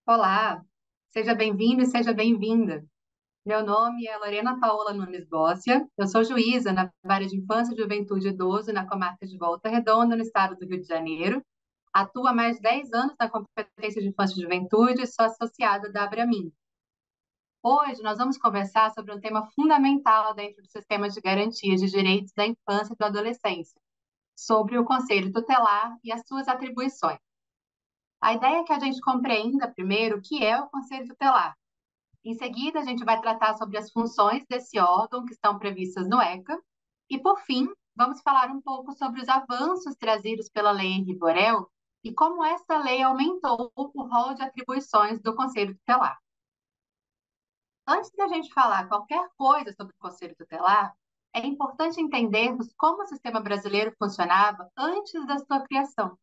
Olá, seja bem-vindo e seja bem-vinda. Meu nome é Lorena Paola Nunes Bócia, eu sou juíza na Vara de Infância, Juventude e Idoso na comarca de Volta Redonda, no estado do Rio de Janeiro. Atuo há mais de 10 anos na competência de infância e juventude e sou associada da Abramin. Hoje nós vamos conversar sobre um tema fundamental dentro do sistema de garantia de direitos da infância e da adolescência, sobre o Conselho Tutelar e as suas atribuições. A ideia é que a gente compreenda primeiro o que é o Conselho Tutelar. Em seguida, a gente vai tratar sobre as funções desse órgão que estão previstas no ECA. E, por fim, vamos falar um pouco sobre os avanços trazidos pela Lei Henri Borel e como essa lei aumentou o rol de atribuições do Conselho Tutelar. Antes da gente falar qualquer coisa sobre o Conselho Tutelar, é importante entendermos como o sistema brasileiro funcionava antes da sua criação.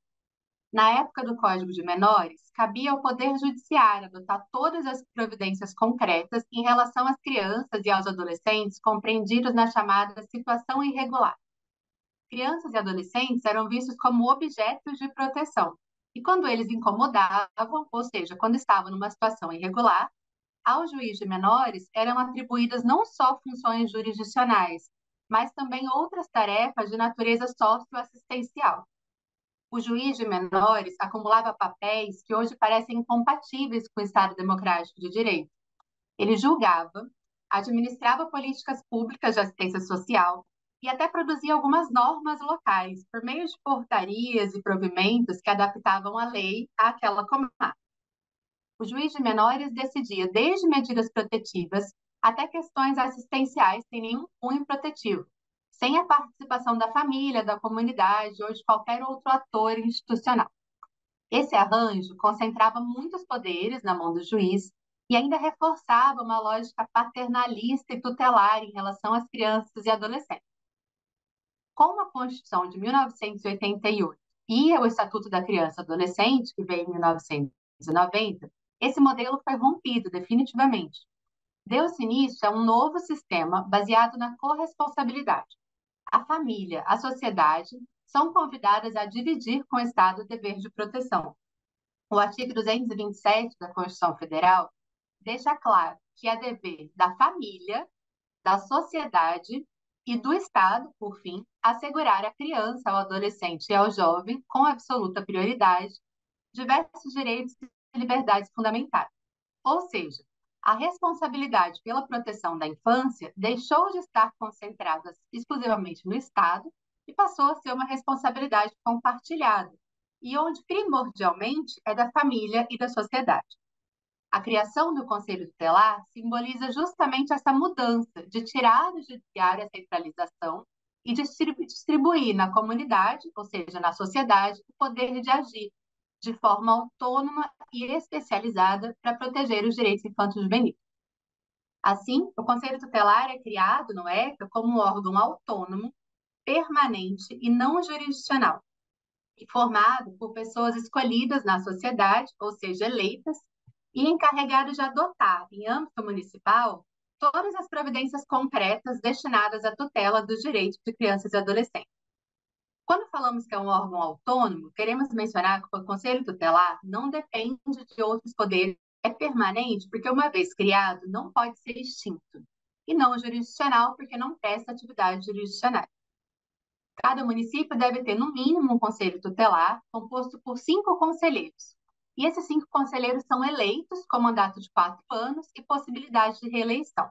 Na época do Código de Menores, cabia ao Poder Judiciário adotar todas as providências concretas em relação às crianças e aos adolescentes compreendidos na chamada situação irregular. Crianças e adolescentes eram vistos como objetos de proteção, e quando eles incomodavam, ou seja, quando estavam numa situação irregular, ao juiz de menores eram atribuídas não só funções jurisdicionais, mas também outras tarefas de natureza socioassistencial. O juiz de menores acumulava papéis que hoje parecem incompatíveis com o Estado democrático de direito. Ele julgava, administrava políticas públicas de assistência social e até produzia algumas normas locais, por meio de portarias e provimentos que adaptavam a lei àquela comarca. O juiz de menores decidia desde medidas protetivas até questões assistenciais sem nenhum cunho protetivo, sem a participação da família, da comunidade ou de qualquer outro ator institucional. Esse arranjo concentrava muitos poderes na mão do juiz e ainda reforçava uma lógica paternalista e tutelar em relação às crianças e adolescentes. Com a Constituição de 1988 e o Estatuto da Criança e Adolescente, que veio em 1990, esse modelo foi rompido definitivamente. Deu-se início a um novo sistema baseado na corresponsabilidade. A família, a sociedade são convidadas a dividir com o Estado o dever de proteção. O artigo 227 da Constituição Federal deixa claro que é dever da família, da sociedade e do Estado, por fim, assegurar à criança, ao adolescente e ao jovem, com absoluta prioridade, diversos direitos e liberdades fundamentais. Ou seja, a responsabilidade pela proteção da infância deixou de estar concentrada exclusivamente no Estado e passou a ser uma responsabilidade compartilhada, e onde primordialmente é da família e da sociedade. A criação do Conselho Tutelar simboliza justamente essa mudança de tirar do judiciário a centralização e distribuir na comunidade, ou seja, na sociedade, o poder de agir de forma autônoma e especializada para proteger os direitos infantis juvenis. Assim, o Conselho Tutelar é criado no ECA como um órgão autônomo, permanente e não jurisdicional, e formado por pessoas escolhidas na sociedade, ou seja, eleitas, e encarregado de adotar, em âmbito municipal, todas as providências concretas destinadas à tutela dos direitos de crianças e adolescentes. Quando falamos que é um órgão autônomo, queremos mencionar que o Conselho Tutelar não depende de outros poderes, é permanente porque, uma vez criado, não pode ser extinto, e não jurisdicional porque não presta atividades jurisdicionais. Cada município deve ter, no mínimo, um conselho tutelar, composto por 5 conselheiros. E esses 5 conselheiros são eleitos com mandato de 4 anos e possibilidade de reeleição.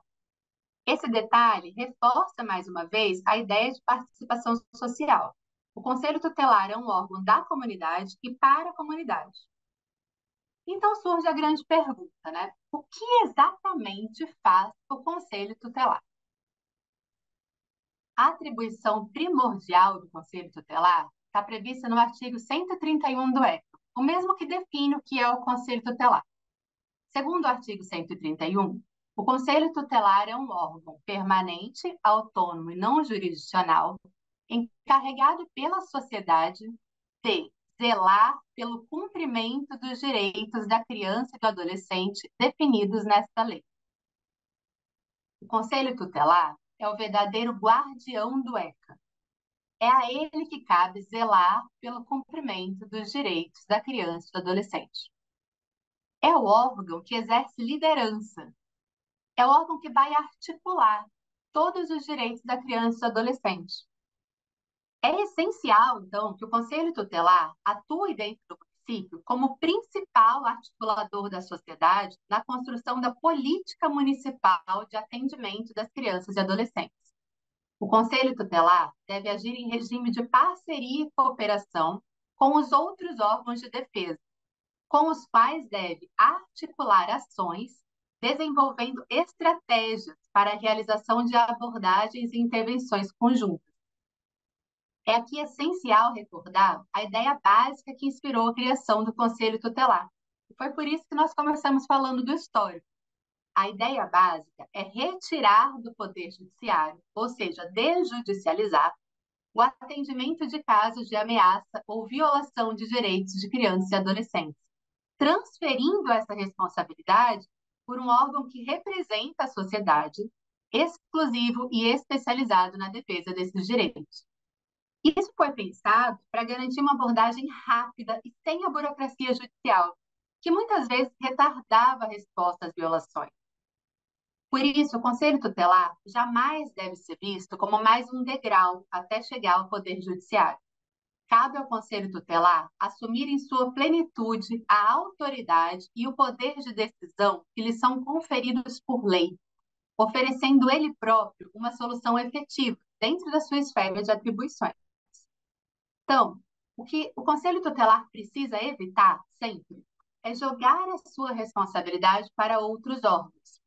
Esse detalhe reforça, mais uma vez, a ideia de participação social. O Conselho Tutelar é um órgão da comunidade e para a comunidade. Então surge a grande pergunta, né? O que exatamente faz o Conselho Tutelar? A atribuição primordial do Conselho Tutelar está prevista no artigo 131 do ECA, o mesmo que define o que é o Conselho Tutelar. Segundo o artigo 131, o Conselho Tutelar é um órgão permanente, autônomo e não jurisdicional, encarregado pela sociedade de zelar pelo cumprimento dos direitos da criança e do adolescente definidos nesta lei. O Conselho Tutelar é o verdadeiro guardião do ECA. É a ele que cabe zelar pelo cumprimento dos direitos da criança e do adolescente. É o órgão que exerce liderança, é o órgão que vai articular todos os direitos da criança e do adolescente. É essencial, então, que o Conselho Tutelar atue dentro do município como principal articulador da sociedade na construção da política municipal de atendimento das crianças e adolescentes. O Conselho Tutelar deve agir em regime de parceria e cooperação com os outros órgãos de defesa, com os quais deve articular ações, desenvolvendo estratégias para a realização de abordagens e intervenções conjuntas. É aqui essencial recordar a ideia básica que inspirou a criação do Conselho Tutelar. E foi por isso que nós começamos falando do histórico. A ideia básica é retirar do Poder Judiciário, ou seja, desjudicializar, o atendimento de casos de ameaça ou violação de direitos de crianças e adolescentes, transferindo essa responsabilidade por um órgão que representa a sociedade, exclusivo e especializado na defesa desses direitos. Isso foi pensado para garantir uma abordagem rápida e sem a burocracia judicial, que muitas vezes retardava a resposta às violações. Por isso, o Conselho Tutelar jamais deve ser visto como mais um degrau até chegar ao Poder Judiciário. Cabe ao Conselho Tutelar assumir em sua plenitude a autoridade e o poder de decisão que lhe são conferidos por lei, oferecendo ele próprio uma solução efetiva dentro da sua esfera de atribuições. Então, o que o Conselho Tutelar precisa evitar sempre é jogar a sua responsabilidade para outros órgãos.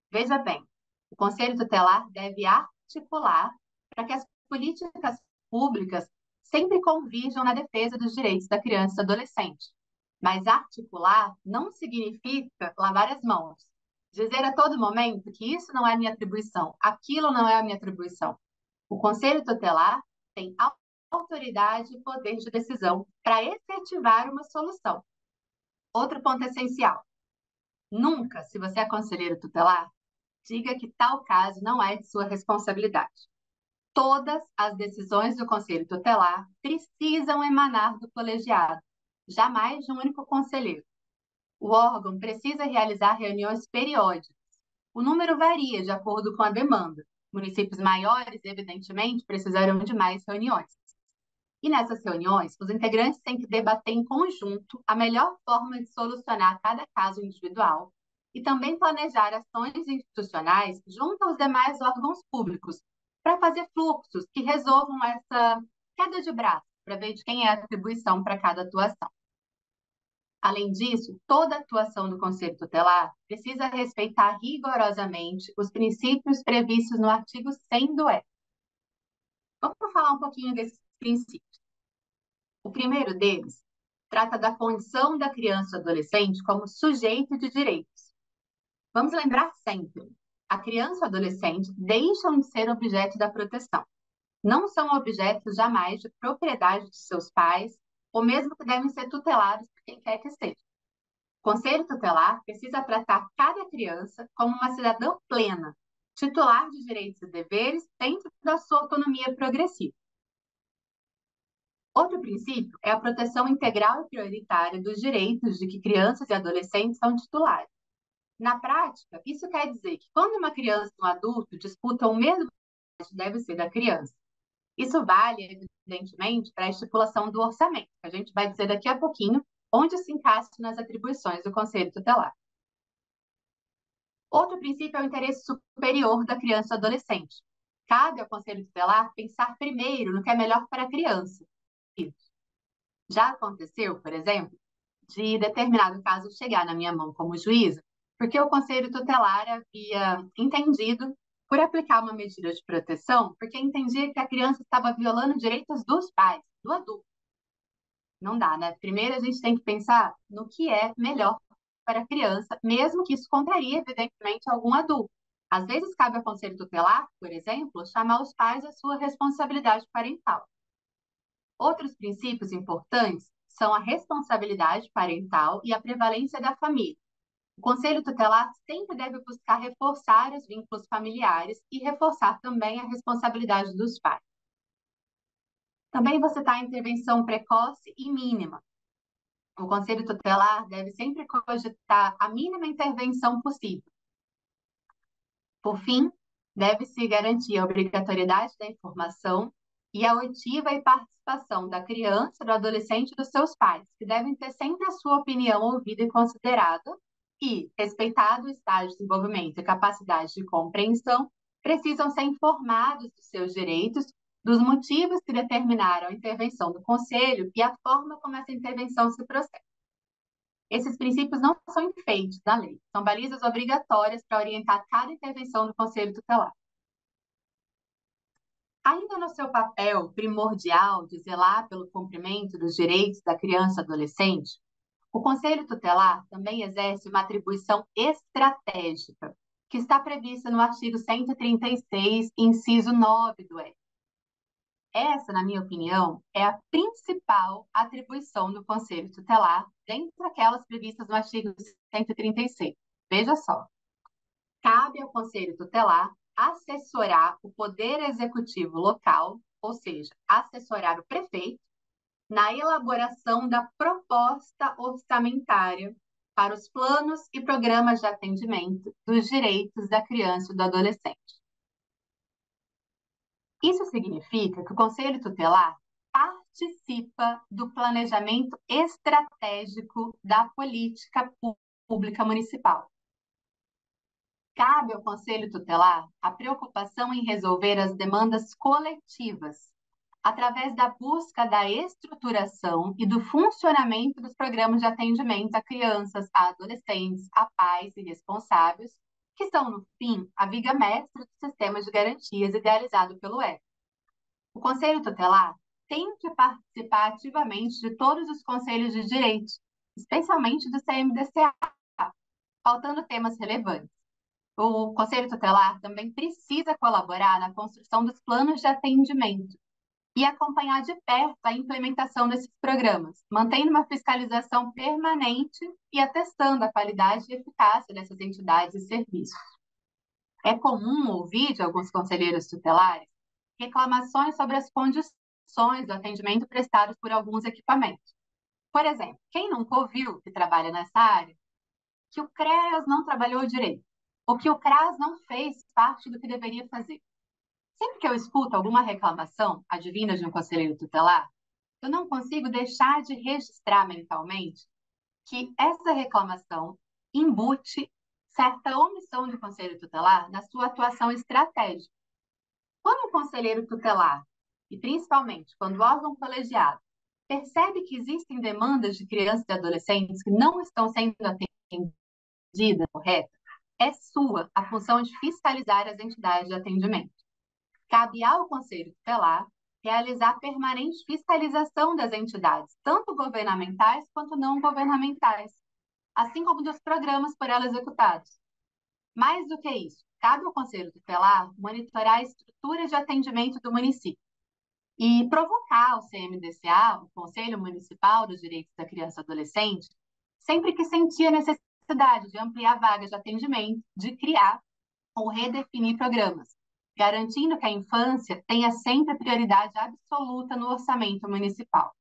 Veja bem, o Conselho Tutelar deve articular para que as políticas públicas sempre convirjam na defesa dos direitos da criança e do adolescente. Mas articular não significa lavar as mãos, dizer a todo momento que isso não é minha atribuição, aquilo não é a minha atribuição. O Conselho Tutelar tem autoridade e poder de decisão para efetivar uma solução. Outro ponto essencial: nunca, se você é conselheiro tutelar, diga que tal caso não é de sua responsabilidade. Todas as decisões do Conselho Tutelar precisam emanar do colegiado, jamais de um único conselheiro. O órgão precisa realizar reuniões periódicas. O número varia de acordo com a demanda. Municípios maiores, evidentemente, precisarão de mais reuniões. E nessas reuniões, os integrantes têm que debater em conjunto a melhor forma de solucionar cada caso individual e também planejar ações institucionais junto aos demais órgãos públicos para fazer fluxos que resolvam essa queda de braço, para ver de quem é a atribuição para cada atuação. Além disso, toda atuação do Conselho Tutelar precisa respeitar rigorosamente os princípios previstos no artigo 100 do ECA. Vamos falar um pouquinho desses princípios. O primeiro deles trata da condição da criança ou adolescente como sujeito de direitos. Vamos lembrar sempre, a criança ou adolescente deixam de ser objeto da proteção. Não são objetos jamais de propriedade de seus pais, ou mesmo que devem ser tutelados por quem quer que seja. O Conselho Tutelar precisa tratar cada criança como uma cidadã plena, titular de direitos e deveres dentro da sua autonomia progressiva. Outro princípio é a proteção integral e prioritária dos direitos de que crianças e adolescentes são titulares. Na prática, isso quer dizer que quando uma criança e um adulto disputam o mesmo direito, deve ser da criança. Isso vale, evidentemente, para a estipulação do orçamento, que a gente vai dizer daqui a pouquinho, onde se encaixa nas atribuições do Conselho Tutelar. Outro princípio é o interesse superior da criança e adolescente. Cabe ao Conselho Tutelar pensar primeiro no que é melhor para a criança. Já aconteceu, por exemplo, de determinado caso chegar na minha mão como juíza, porque o Conselho Tutelar havia entendido por aplicar uma medida de proteção, porque entendia que a criança estava violando direitos dos pais, do adulto. Não dá, né? Primeiro a gente tem que pensar no que é melhor para a criança, mesmo que isso contraria, evidentemente, algum adulto. Às vezes cabe ao Conselho Tutelar, por exemplo, chamar os pais à sua responsabilidade parental. Outros princípios importantes são a responsabilidade parental e a prevalência da família. O Conselho Tutelar sempre deve buscar reforçar os vínculos familiares e reforçar também a responsabilidade dos pais. Também você está a intervenção precoce e mínima. O Conselho Tutelar deve sempre cogitar a mínima intervenção possível. Por fim, deve-se garantir a obrigatoriedade da informação e a oitiva e participação da criança, do adolescente e dos seus pais, que devem ter sempre a sua opinião ouvida e considerada e, respeitado o estágio de desenvolvimento e capacidade de compreensão, precisam ser informados dos seus direitos, dos motivos que determinaram a intervenção do Conselho e a forma como essa intervenção se processa. Esses princípios não são enfeites da lei, são balizas obrigatórias para orientar cada intervenção do Conselho Tutelar. Ainda no seu papel primordial de zelar pelo cumprimento dos direitos da criança e adolescente, o Conselho Tutelar também exerce uma atribuição estratégica, que está prevista no artigo 136, inciso 9 do EC. Essa, na minha opinião, é a principal atribuição do Conselho Tutelar, dentre aquelas previstas no artigo 136. Veja só, cabe ao Conselho Tutelar assessorar o Poder Executivo local, ou seja, assessorar o prefeito, na elaboração da proposta orçamentária para os planos e programas de atendimento dos direitos da criança e do adolescente. Isso significa que o Conselho Tutelar participa do planejamento estratégico da política pública municipal. Cabe ao Conselho Tutelar a preocupação em resolver as demandas coletivas, através da busca da estruturação e do funcionamento dos programas de atendimento a crianças, a adolescentes, a pais e responsáveis, que são, no fim, a viga mestra do sistema de garantias idealizado pelo ECA. O Conselho Tutelar tem que participar ativamente de todos os conselhos de direito, especialmente do CMDCA, faltando temas relevantes. O Conselho Tutelar também precisa colaborar na construção dos planos de atendimento e acompanhar de perto a implementação desses programas, mantendo uma fiscalização permanente e atestando a qualidade e eficácia dessas entidades e serviços. É comum ouvir de alguns conselheiros tutelares reclamações sobre as condições do atendimento prestado por alguns equipamentos. Por exemplo, quem nunca ouviu, que trabalha nessa área, que o CREAS não trabalhou direito, ou que o CRAS não fez parte do que deveria fazer. Sempre que eu escuto alguma reclamação advinda de um conselheiro tutelar, eu não consigo deixar de registrar mentalmente que essa reclamação embute certa omissão de conselho tutelar na sua atuação estratégica. Quando o conselheiro tutelar, e principalmente quando o órgão colegiado, percebe que existem demandas de crianças e adolescentes que não estão sendo atendidas corretamente, é sua a função de fiscalizar as entidades de atendimento. Cabe ao Conselho Tutelar realizar permanente fiscalização das entidades, tanto governamentais quanto não governamentais, assim como dos programas por ela executados. Mais do que isso, cabe ao Conselho Tutelar monitorar a estrutura de atendimento do município e provocar o CMDCA, o Conselho Municipal dos Direitos da Criança e Adolescente, sempre que sentir a necessidade de ampliar vagas de atendimento, de criar ou redefinir programas, garantindo que a infância tenha sempre prioridade absoluta no orçamento municipal.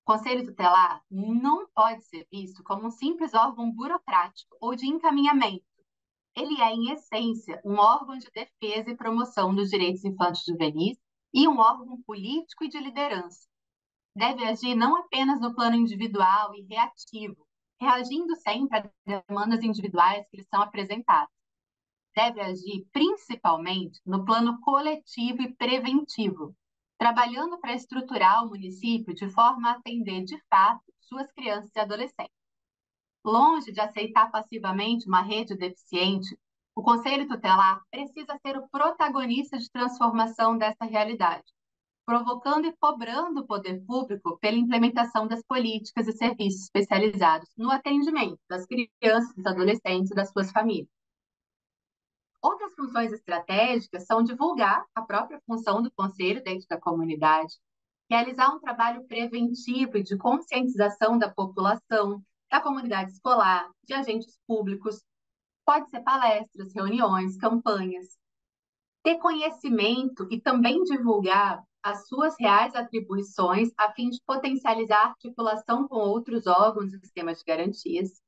O Conselho Tutelar não pode ser visto como um simples órgão burocrático ou de encaminhamento. Ele é, em essência, um órgão de defesa e promoção dos direitos infantis e juvenis e um órgão político e de liderança. Deve agir não apenas no plano individual e reativo, reagindo sempre a demandas individuais que lhe são apresentadas. Deve agir principalmente no plano coletivo e preventivo, trabalhando para estruturar o município de forma a atender, de fato, suas crianças e adolescentes. Longe de aceitar passivamente uma rede deficiente, o Conselho Tutelar precisa ser o protagonista de transformação dessa realidade, provocando e cobrando o poder público pela implementação das políticas e serviços especializados no atendimento das crianças, dos adolescentes e das suas famílias. Outras funções estratégicas são divulgar a própria função do conselho dentro da comunidade, realizar um trabalho preventivo e de conscientização da população, da comunidade escolar, de agentes públicos. Pode ser palestras, reuniões, campanhas. Ter conhecimento e também divulgar as suas reais atribuições a fim de potencializar a articulação com outros órgãos e sistemas de garantias,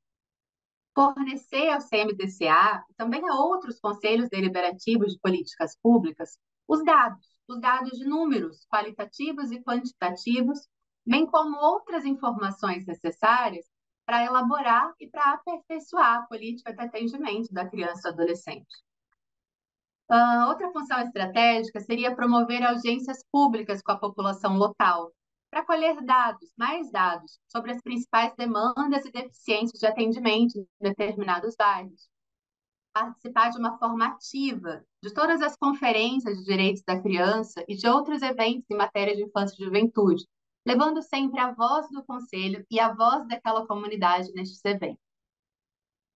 fornecer ao CMDCA e também a outros conselhos deliberativos de políticas públicas os dados de números qualitativos e quantitativos, bem como outras informações necessárias para elaborar e para aperfeiçoar a política de atendimento da criança e adolescente. Outra função estratégica seria promover audiências públicas com a população local, para colher dados, mais dados, sobre as principais demandas e deficiências de atendimento em determinados bairros. Participar de uma forma ativa de todas as conferências de direitos da criança e de outros eventos em matéria de infância e juventude, levando sempre a voz do conselho e a voz daquela comunidade nestes eventos.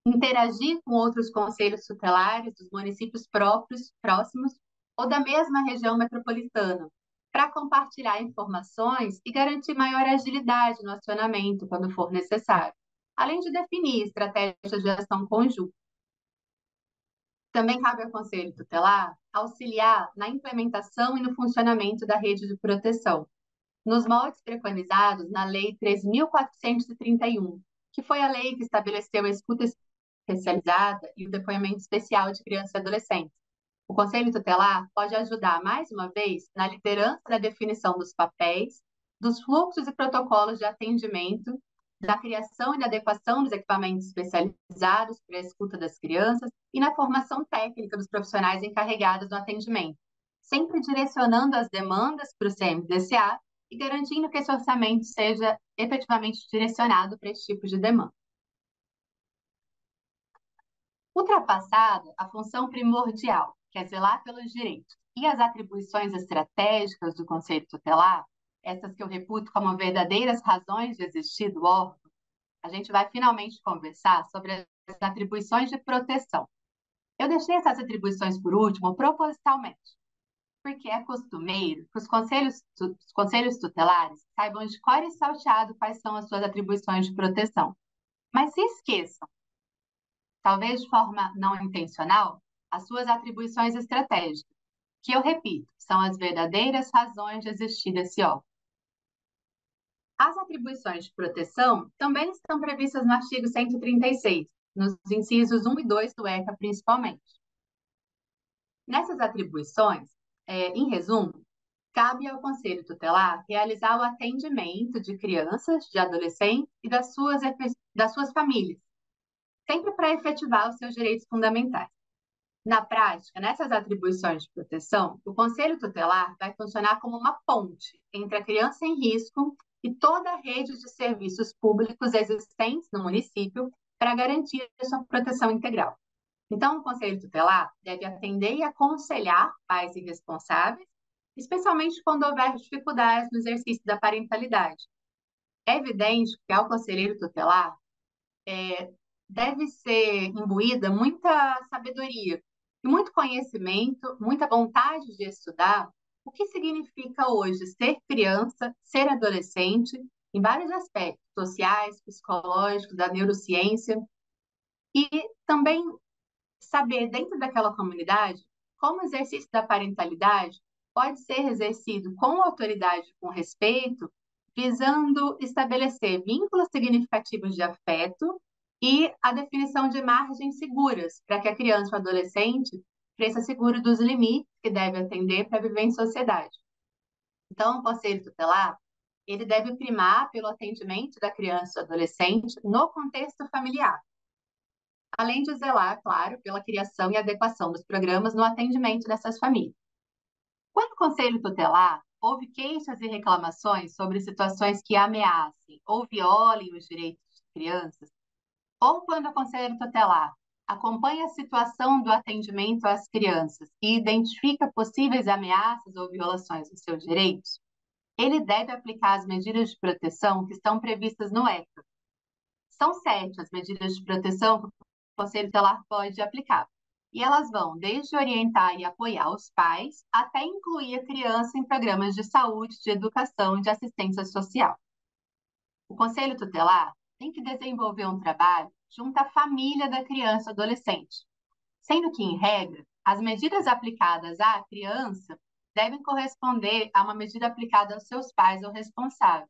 Interagir com outros conselhos tutelares dos municípios próximos ou da mesma região metropolitana, para compartilhar informações e garantir maior agilidade no acionamento quando for necessário, além de definir estratégias de ação conjunta. Também cabe ao Conselho Tutelar auxiliar na implementação e no funcionamento da rede de proteção, nos moldes preconizados na Lei 3.431, que foi a lei que estabeleceu a escuta especializada e o depoimento especial de crianças e adolescentes. O Conselho Tutelar pode ajudar, mais uma vez, na liderança da definição dos papéis, dos fluxos e protocolos de atendimento, da criação e da adequação dos equipamentos especializados para a escuta das crianças e na formação técnica dos profissionais encarregados do atendimento, sempre direcionando as demandas para o CMDCA e garantindo que esse orçamento seja efetivamente direcionado para esse tipo de demanda. Ultrapassada a função primordial, que é zelar pelos direitos, e as atribuições estratégicas do Conselho Tutelar, essas que eu reputo como verdadeiras razões de existir do órgão, a gente vai finalmente conversar sobre as atribuições de proteção. Eu deixei essas atribuições por último propositalmente, porque é costumeiro que os conselhos tutelares saibam de cor e salteado quais são as suas atribuições de proteção. Mas se esqueçam, talvez de forma não intencional, as suas atribuições estratégicas, que eu repito, são as verdadeiras razões de existir desse órgão. As atribuições de proteção também estão previstas no artigo 136, nos incisos 1 e 2 do ECA, principalmente. Nessas atribuições, em resumo, cabe ao Conselho Tutelar realizar o atendimento de crianças, de adolescentes e das suas famílias, sempre para efetivar os seus direitos fundamentais. Na prática, nessas atribuições de proteção, o Conselho Tutelar vai funcionar como uma ponte entre a criança em risco e toda a rede de serviços públicos existentes no município para garantir a sua proteção integral. Então, o Conselho Tutelar deve atender e aconselhar pais e responsáveis, especialmente quando houver dificuldades no exercício da parentalidade. É evidente que ao conselheiro tutelar deve ser imbuída muita sabedoria e muito conhecimento, muita vontade de estudar o que significa hoje ser criança, ser adolescente, em vários aspectos, sociais, psicológicos, da neurociência, e também saber, dentro daquela comunidade, como o exercício da parentalidade pode ser exercido com autoridade, com respeito, visando estabelecer vínculos significativos de afeto e a definição de margens seguras para que a criança ou adolescente cresça seguro dos limites que deve atender para viver em sociedade. Então, o Conselho Tutelar, ele deve primar pelo atendimento da criança ou adolescente no contexto familiar, além de zelar, claro, pela criação e adequação dos programas no atendimento dessas famílias. Quando o Conselho Tutelar houve queixas e reclamações sobre situações que ameacem ou violem os direitos de crianças, ou quando o Conselho Tutelar acompanha a situação do atendimento às crianças e identifica possíveis ameaças ou violações dos seus direitos, ele deve aplicar as medidas de proteção que estão previstas no ECA. São 7 as medidas de proteção que o Conselho Tutelar pode aplicar. E elas vão desde orientar e apoiar os pais até incluir a criança em programas de saúde, de educação e de assistência social. O Conselho Tutelar tem que desenvolver um trabalho junto à família da criança ou adolescente, sendo que, em regra, as medidas aplicadas à criança devem corresponder a uma medida aplicada aos seus pais ou responsáveis,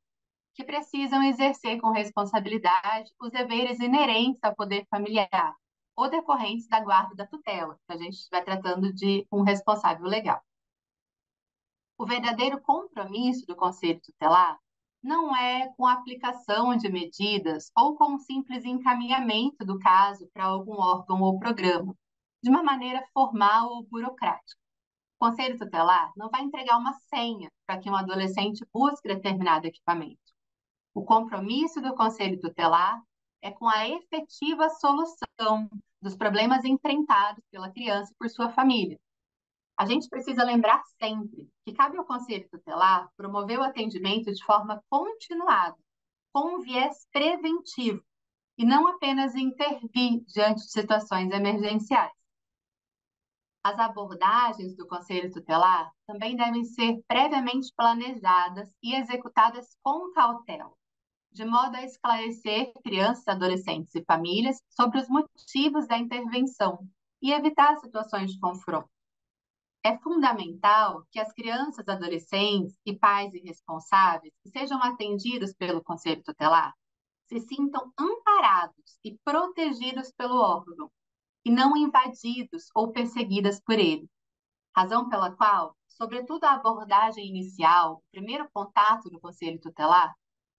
que precisam exercer com responsabilidade os deveres inerentes ao poder familiar ou decorrentes da guarda da tutela, se a gente estiver tratando de um responsável legal. O verdadeiro compromisso do Conselho Tutelar não é com a aplicação de medidas ou com o simples encaminhamento do caso para algum órgão ou programa, de uma maneira formal ou burocrática. O Conselho Tutelar não vai entregar uma senha para que um adolescente busque determinado equipamento. O compromisso do Conselho Tutelar é com a efetiva solução dos problemas enfrentados pela criança e por sua família. A gente precisa lembrar sempre que cabe ao Conselho Tutelar promover o atendimento de forma continuada, com um viés preventivo, e não apenas intervir diante de situações emergenciais. As abordagens do Conselho Tutelar também devem ser previamente planejadas e executadas com cautela, de modo a esclarecer crianças, adolescentes e famílias sobre os motivos da intervenção e evitar situações de confronto. É fundamental que as crianças, adolescentes e pais irresponsáveis que sejam atendidos pelo Conselho Tutelar se sintam amparados e protegidos pelo órgão, e não invadidos ou perseguidas por ele. Razão pela qual, sobretudo a abordagem inicial, o primeiro contato do Conselho Tutelar,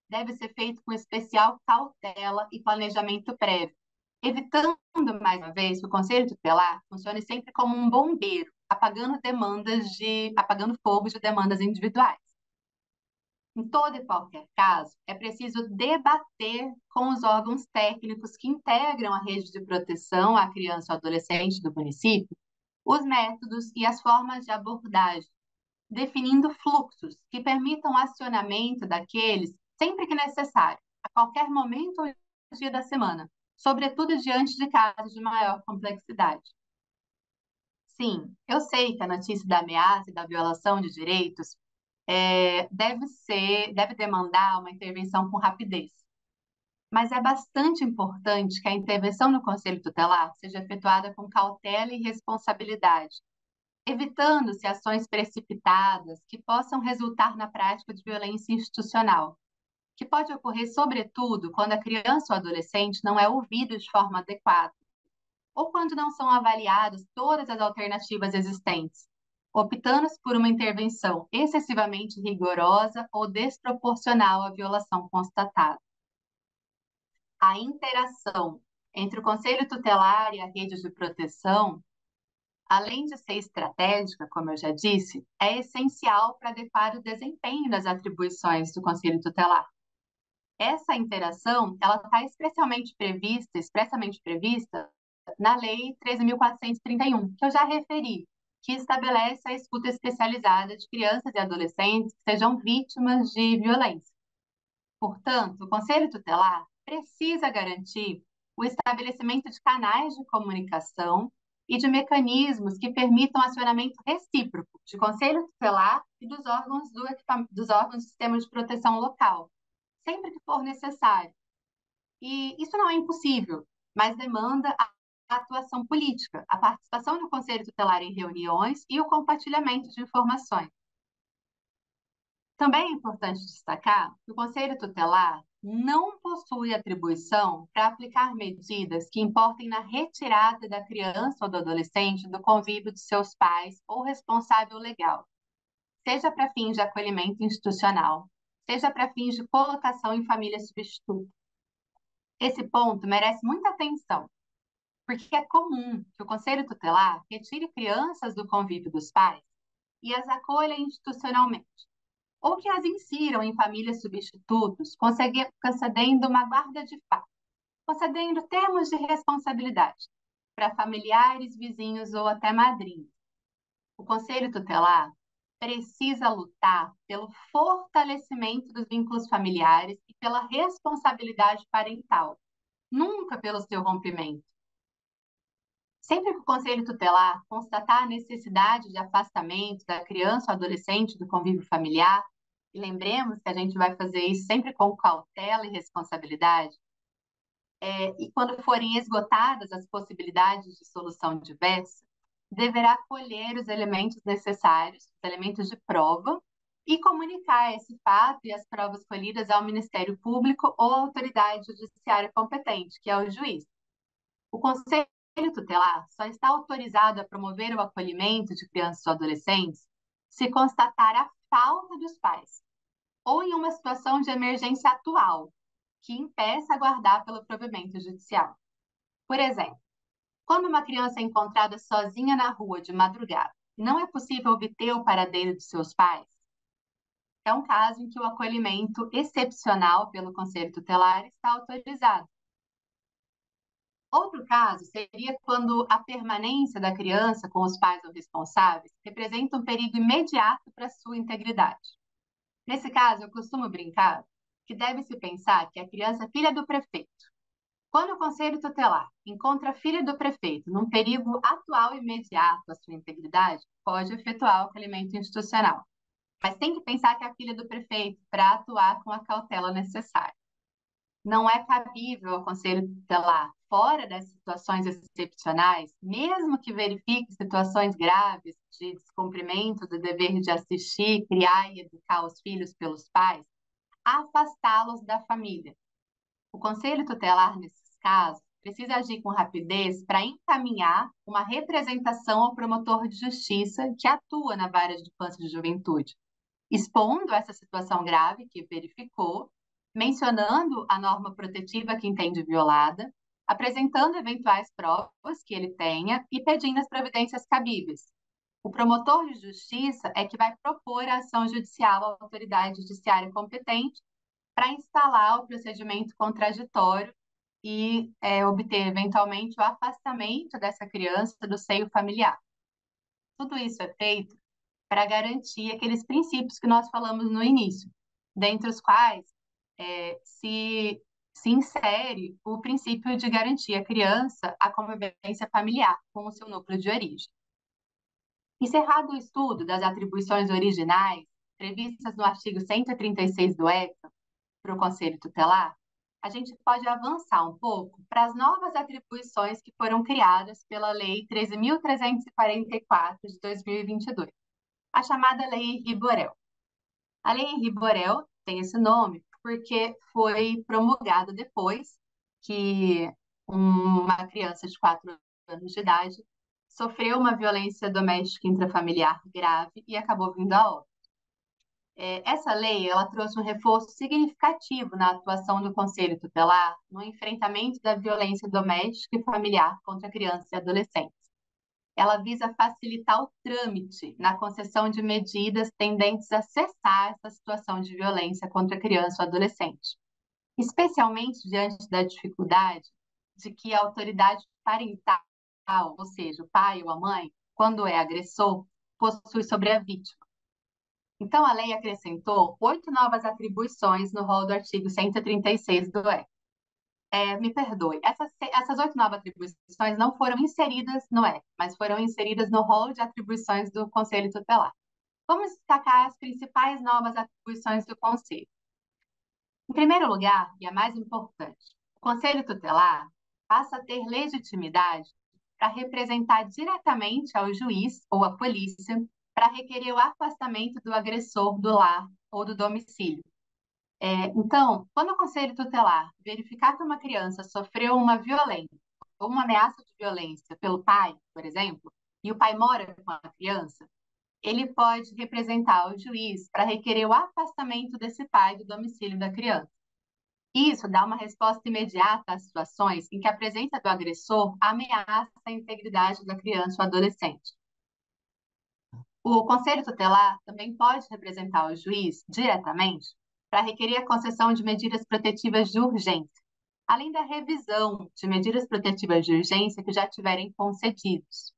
deve ser feito com especial cautela e planejamento prévio, evitando, mais uma vez, que o Conselho Tutelar funcione sempre como um bombeiro, apagando fogo de demandas individuais. Em todo e qualquer caso, é preciso debater com os órgãos técnicos que integram a rede de proteção à criança ou adolescente do município os métodos e as formas de abordagem, definindo fluxos que permitam o acionamento daqueles sempre que necessário, a qualquer momento ou dia da semana, sobretudo diante de casos de maior complexidade. Sim, eu sei que a notícia da ameaça e da violação de direitos deve demandar uma intervenção com rapidez. Mas é bastante importante que a intervenção no Conselho Tutelar seja efetuada com cautela e responsabilidade, evitando-se ações precipitadas que possam resultar na prática de violência institucional, que pode ocorrer, sobretudo, quando a criança ou adolescente não é ouvido de forma adequada, ou quando não são avaliadas todas as alternativas existentes, optando-se por uma intervenção excessivamente rigorosa ou desproporcional à violação constatada. A interação entre o Conselho Tutelar e a rede de proteção, além de ser estratégica, como eu já disse, é essencial para adequar o desempenho das atribuições do Conselho Tutelar. Essa interação, ela está expressamente prevista na Lei 13.431, que eu já referi, que estabelece a escuta especializada de crianças e adolescentes que sejam vítimas de violência. Portanto, o Conselho Tutelar precisa garantir o estabelecimento de canais de comunicação e de mecanismos que permitam acionamento recíproco de Conselho Tutelar e dos órgãos do sistema de proteção local, sempre que for necessário. E isso não é impossível, mas demanda a atuação política, a participação do Conselho Tutelar em reuniões e o compartilhamento de informações. Também é importante destacar que o Conselho Tutelar não possui atribuição para aplicar medidas que importem na retirada da criança ou do adolescente do convívio de seus pais ou responsável legal, seja para fins de acolhimento institucional, seja para fins de colocação em família substituta. Esse ponto merece muita atenção, porque é comum que o Conselho Tutelar retire crianças do convívio dos pais e as acolha institucionalmente, ou que as insiram em famílias substitutos, concedendo uma guarda de fato, concedendo termos de responsabilidade para familiares, vizinhos ou até madrinhos. O Conselho Tutelar precisa lutar pelo fortalecimento dos vínculos familiares e pela responsabilidade parental, nunca pelo seu rompimento. Sempre que o Conselho Tutelar constatar a necessidade de afastamento da criança ou adolescente do convívio familiar, e lembremos que a gente vai fazer isso sempre com cautela e responsabilidade, e quando forem esgotadas as possibilidades de solução diversa, deverá colher os elementos necessários, os elementos de prova, e comunicar esse fato e as provas colhidas ao Ministério Público ou à autoridade judiciária competente, que é o juiz. O Conselho Tutelar só está autorizado a promover o acolhimento de crianças ou adolescentes se constatar a falta dos pais ou em uma situação de emergência atual que impeça aguardar pelo provimento judicial. Por exemplo, quando uma criança é encontrada sozinha na rua de madrugada, não é possível obter o paradeiro de seus pais, é um caso em que o acolhimento excepcional pelo Conselho Tutelar está autorizado. Outro caso seria quando a permanência da criança com os pais ou responsáveis representa um perigo imediato para a sua integridade. Nesse caso, eu costumo brincar que deve-se pensar que a criança é filha do prefeito. Quando o Conselho Tutelar encontra a filha do prefeito num perigo atual e imediato à sua integridade, pode efetuar o acolhimento institucional. Mas tem que pensar que é a filha do prefeito para atuar com a cautela necessária. Não é cabível ao Conselho Tutelar, fora das situações excepcionais, mesmo que verifique situações graves de descumprimento do dever de assistir, criar e educar os filhos pelos pais, afastá-los da família. O Conselho Tutelar, nesses casos, precisa agir com rapidez para encaminhar uma representação ao promotor de justiça que atua na vara de infância e juventude, expondo essa situação grave que verificou, mencionando a norma protetiva que entende violada, apresentando eventuais provas que ele tenha e pedindo as providências cabíveis. O promotor de justiça é que vai propor a ação judicial à autoridade judiciária competente para instalar o procedimento contraditório e obter, eventualmente, o afastamento dessa criança do seio familiar. Tudo isso é feito para garantir aqueles princípios que nós falamos no início, dentre os quais se insere o princípio de garantir à criança a convivência familiar com o seu núcleo de origem. Encerrado o estudo das atribuições originais previstas no artigo 136 do ECA para o Conselho Tutelar, a gente pode avançar um pouco para as novas atribuições que foram criadas pela Lei 13.344 de 2022, a chamada Lei Henri Borel. A Lei Henri Borel tem esse nome porque foi promulgada depois que uma criança de 4 anos de idade sofreu uma violência doméstica intrafamiliar grave e acabou vindo a óbito. Essa lei ela trouxe um reforço significativo na atuação do Conselho Tutelar no enfrentamento da violência doméstica e familiar contra crianças e adolescentes. Ela visa facilitar o trâmite na concessão de medidas tendentes a cessar essa situação de violência contra criança ou adolescente, especialmente diante da dificuldade de que a autoridade parental, ou seja, o pai ou a mãe, quando é agressor, possui sobre a vítima. Então, a lei acrescentou 8 novas atribuições no rol do artigo 136 do ECA. Me perdoe, essas 8 novas atribuições não foram inseridas no ECA, mas foram inseridas no rol de atribuições do Conselho Tutelar. Vamos destacar as principais novas atribuições do Conselho. Em primeiro lugar, e a mais importante, o Conselho Tutelar passa a ter legitimidade para representar diretamente ao juiz ou à polícia para requerer o afastamento do agressor do lar ou do domicílio. Então, quando o Conselho Tutelar verificar que uma criança sofreu uma violência ou uma ameaça de violência pelo pai, por exemplo, e o pai mora com a criança, ele pode representar o juiz para requerer o afastamento desse pai do domicílio da criança. Isso dá uma resposta imediata às situações em que a presença do agressor ameaça a integridade da criança ou adolescente. O Conselho Tutelar também pode representar o juiz diretamente para requerer a concessão de medidas protetivas de urgência, além da revisão de medidas protetivas de urgência que já tiverem concedidos.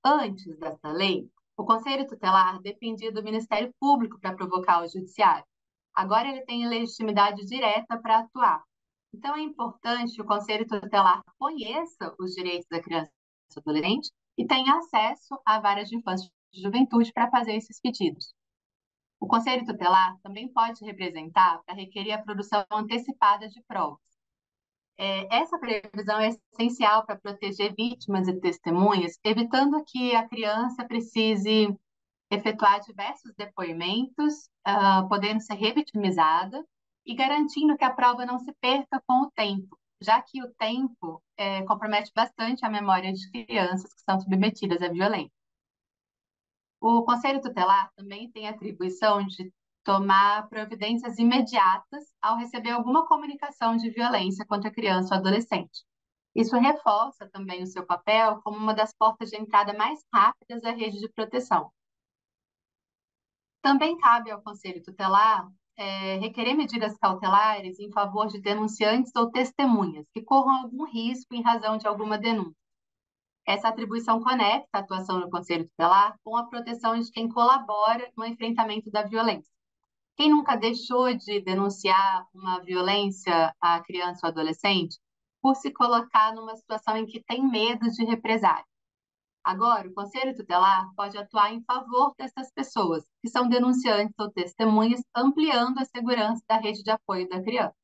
Antes dessa lei, o Conselho Tutelar dependia do Ministério Público para provocar o Judiciário. Agora ele tem legitimidade direta para atuar. Então é importante que o Conselho Tutelar conheça os direitos da criança e do adolescente e tenha acesso à vara de infância e juventude para fazer esses pedidos. O Conselho Tutelar também pode representar para requerer a produção antecipada de provas. Essa previsão é essencial para proteger vítimas e testemunhas, evitando que a criança precise efetuar diversos depoimentos, podendo ser revitimizada e garantindo que a prova não se perca com o tempo, já que o tempo compromete bastante a memória de crianças que são submetidas à violência. O Conselho Tutelar também tem a atribuição de tomar providências imediatas ao receber alguma comunicação de violência contra a criança ou adolescente. Isso reforça também o seu papel como uma das portas de entrada mais rápidas da rede de proteção. Também cabe ao Conselho Tutelar requerer medidas cautelares em favor de denunciantes ou testemunhas que corram algum risco em razão de alguma denúncia. Essa atribuição conecta a atuação do Conselho Tutelar com a proteção de quem colabora no enfrentamento da violência. Quem nunca deixou de denunciar uma violência à criança ou adolescente por se colocar numa situação em que tem medo de represália? Agora, o Conselho Tutelar pode atuar em favor dessas pessoas, que são denunciantes ou testemunhas, ampliando a segurança da rede de apoio da criança.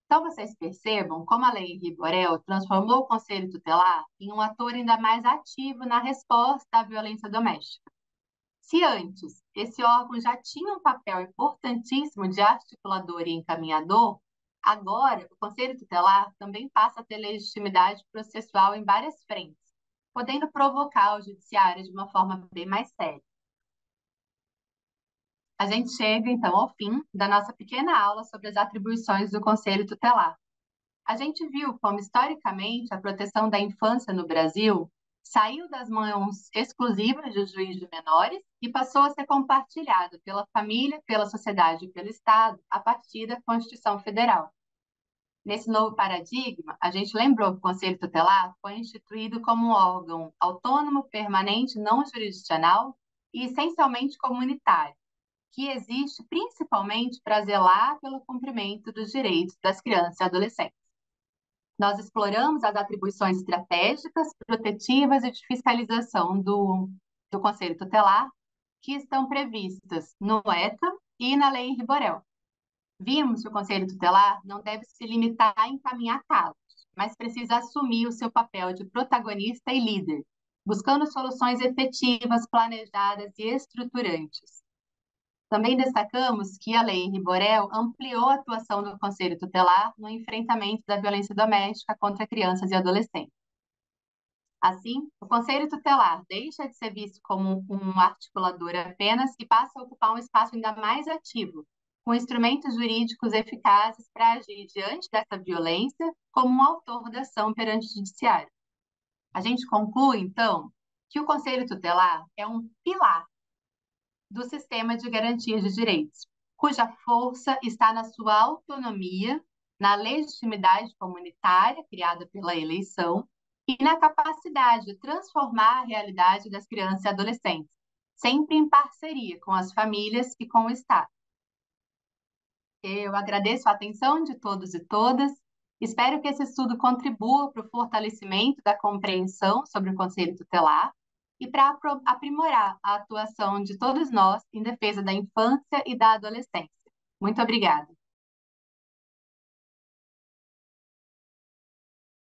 Então, vocês percebam como a Lei Henri Borel transformou o Conselho Tutelar em um ator ainda mais ativo na resposta à violência doméstica. Se antes esse órgão já tinha um papel importantíssimo de articulador e encaminhador, agora o Conselho Tutelar também passa a ter legitimidade processual em várias frentes, podendo provocar o judiciário de uma forma bem mais séria. A gente chega, então, ao fim da nossa pequena aula sobre as atribuições do Conselho Tutelar. A gente viu como, historicamente, a proteção da infância no Brasil saiu das mãos exclusivas do juiz de menores e passou a ser compartilhada pela família, pela sociedade e pelo Estado a partir da Constituição Federal. Nesse novo paradigma, a gente lembrou que o Conselho Tutelar foi instituído como um órgão autônomo, permanente, não jurisdicional e essencialmente comunitário, que existe principalmente para zelar pelo cumprimento dos direitos das crianças e adolescentes. Nós exploramos as atribuições estratégicas, protetivas e de fiscalização do Conselho Tutelar, que estão previstas no ECA e na Lei Henri Borel. Vimos que o Conselho Tutelar não deve se limitar a encaminhar casos, mas precisa assumir o seu papel de protagonista e líder, buscando soluções efetivas, planejadas e estruturantes. Também destacamos que a Lei Henri Borel ampliou a atuação do Conselho Tutelar no enfrentamento da violência doméstica contra crianças e adolescentes. Assim, o Conselho Tutelar deixa de ser visto como um articulador apenas e passa a ocupar um espaço ainda mais ativo, com instrumentos jurídicos eficazes para agir diante dessa violência como um autor da ação perante o judiciário. A gente conclui, então, que o Conselho Tutelar é um pilar do sistema de garantia de direitos, cuja força está na sua autonomia, na legitimidade comunitária criada pela eleição e na capacidade de transformar a realidade das crianças e adolescentes, sempre em parceria com as famílias e com o Estado. Eu agradeço a atenção de todos e todas. Espero que esse estudo contribua para o fortalecimento da compreensão sobre o Conselho Tutelar e para aprimorar a atuação de todos nós em defesa da infância e da adolescência. Muito obrigada.